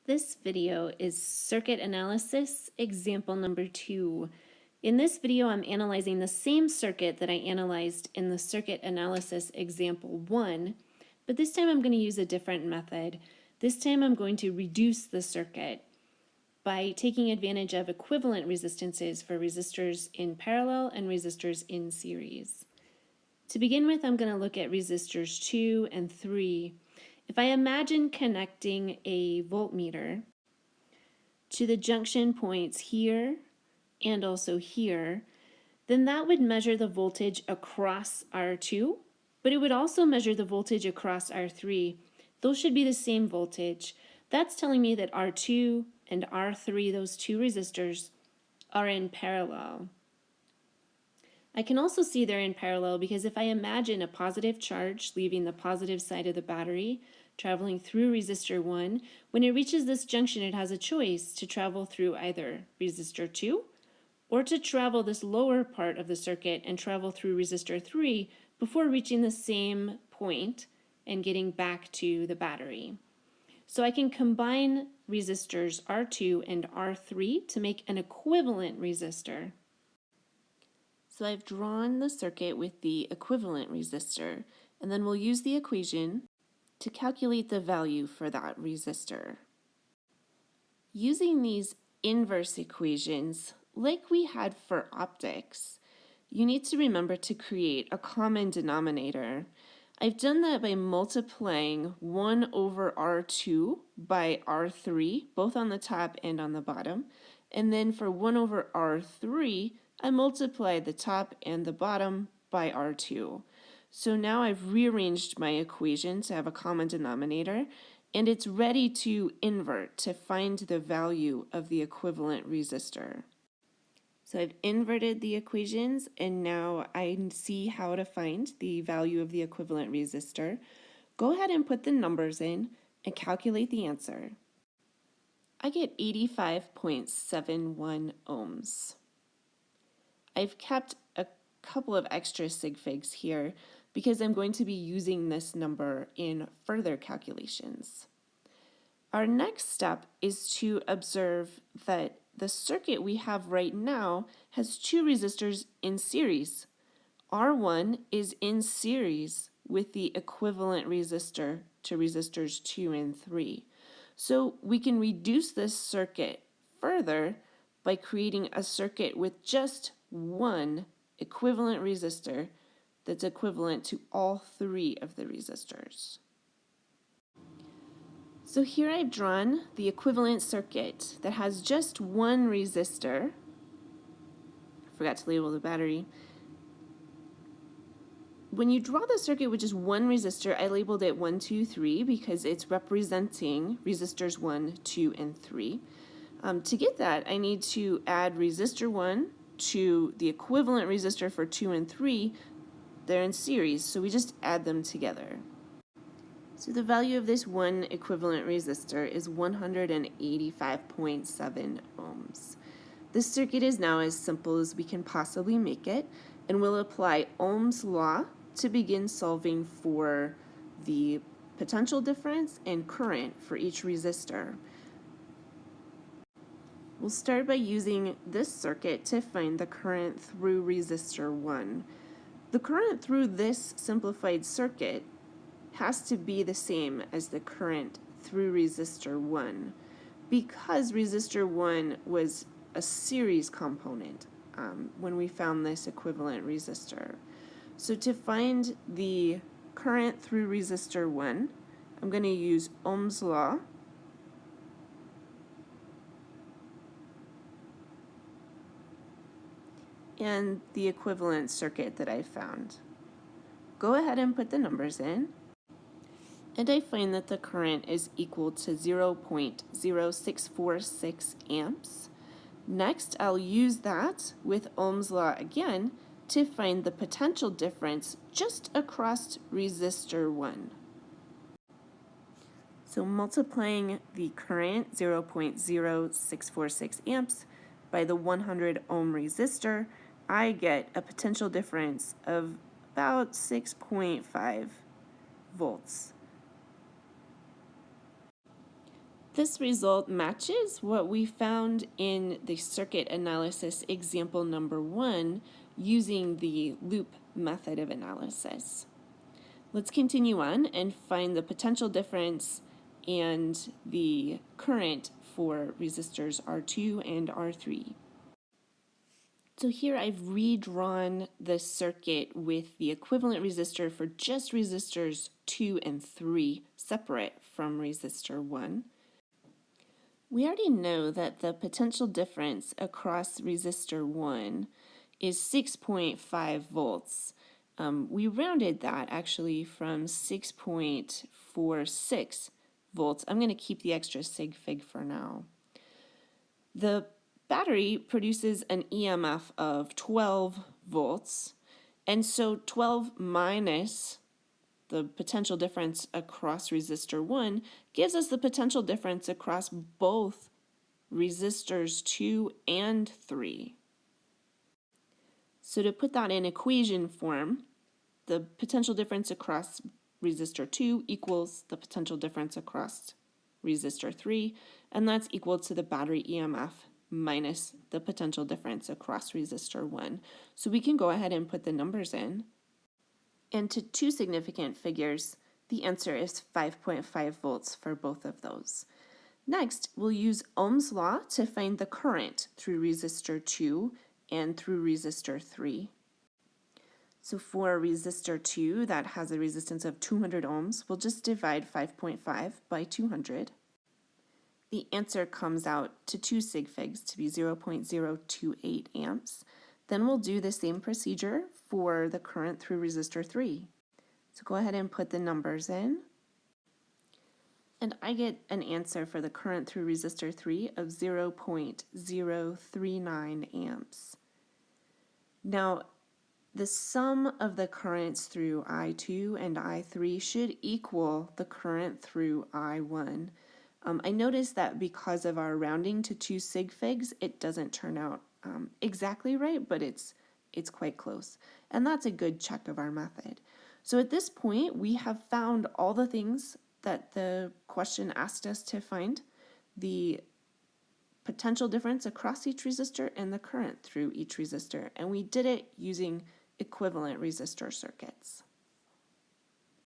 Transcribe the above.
This video is circuit analysis example number 2. In this video, I'm analyzing the same circuit that I analyzed in the circuit analysis example 1, but this time I'm going to use a different method. This time I'm going to reduce the circuit by taking advantage of equivalent resistances for resistors in parallel and resistors in series. To begin with, I'm going to look at resistors 2 and 3. If I imagine connecting a voltmeter to the junction points here and also here, then that would measure the voltage across R2, but it would also measure the voltage across R3. Those should be the same voltage. That's telling me that R2 and R3, those two resistors, are in parallel. I can also see they're in parallel because if I imagine a positive charge leaving the positive side of the battery, traveling through resistor 1, when it reaches this junction it has a choice to travel through either resistor 2 or to travel this lower part of the circuit and travel through resistor 3 before reaching the same point and getting back to the battery. So I can combine resistors R2 and R3 to make an equivalent resistor. So I've drawn the circuit with the equivalent resistor, and then we'll use the equation to calculate the value for that resistor. Using these inverse equations, like we had for optics, you need to remember to create a common denominator. I've done that by multiplying 1 over R2 by R3, both on the top and on the bottom. And then for 1 over R3, I multiplied the top and the bottom by R2. So now I've rearranged my equation to have a common denominator, and it's ready to invert to find the value of the equivalent resistor. So I've inverted the equations, and now I see how to find the value of the equivalent resistor. Go ahead and put the numbers in and calculate the answer. I get 85.71 ohms. I've kept a couple of extra sig figs here because I'm going to be using this number in further calculations. Our next step is to observe that the circuit we have right now has two resistors in series. R1 is in series with the equivalent resistor to resistors 2 and 3. So we can reduce this circuit further by creating a circuit with just one equivalent resistor that's equivalent to all three of the resistors. So here I've drawn the equivalent circuit that has just one resistor. I forgot to label the battery. When you draw the circuit with just one resistor, I labeled it 1, 2, 3 because it's representing resistors 1, 2, and 3. To get that, I need to add resistor 1 to the equivalent resistor for 2 and 3. They're in series, so we just add them together. So the value of this one equivalent resistor is 185.7 ohms. This circuit is now as simple as we can possibly make it, and we'll apply Ohm's law to begin solving for the potential difference and current for each resistor. We'll start by using this circuit to find the current through resistor 1. The current through this simplified circuit has to be the same as the current through resistor 1 because resistor 1 was a series component when we found this equivalent resistor. So to find the current through resistor 1, I'm going to use Ohm's law and the equivalent circuit that I found. Go ahead and put the numbers in, and I find that the current is equal to 0.0646 amps. Next, I'll use that with Ohm's law again to find the potential difference just across resistor 1. So multiplying the current 0.0646 amps by the 100 ohm resistor, I get a potential difference of about 6.5 volts. This result matches what we found in the circuit analysis example number 1 using the loop method of analysis. Let's continue on and find the potential difference and the current for resistors R2 and R3. So here I've redrawn the circuit with the equivalent resistor for just resistors 2 and 3 separate from resistor 1. We already know that the potential difference across resistor 1 is 6.5 volts. We rounded that actually from 6.46 volts. I'm going to keep the extra sig fig for now. The battery produces an EMF of 12 volts, and so 12 minus the potential difference across resistor 1 gives us the potential difference across both resistors 2 and 3. So to put that in equation form, the potential difference across resistor 2 equals the potential difference across resistor 3, and that's equal to the battery EMF minus the potential difference across resistor 1. So we can go ahead and put the numbers in. And to two significant figures, the answer is 5.5 volts for both of those. Next, we'll use Ohm's law to find the current through resistor 2 and through resistor 3. So for resistor 2 that has a resistance of 200 ohms, we'll just divide 5.5 by 200. The answer comes out to 2 sig figs to be 0.028 amps. Then we'll do the same procedure for the current through resistor 3. So go ahead and put the numbers in. And I get an answer for the current through resistor 3 of 0.039 amps. Now, the sum of the currents through I2 and I3 should equal the current through I1. I noticed that because of our rounding to 2 sig figs, it doesn't turn out exactly right, but it's quite close. And that's a good check of our method. So at this point, we have found all the things that the question asked us to find: the potential difference across each resistor and the current through each resistor. And we did it using equivalent resistor circuits.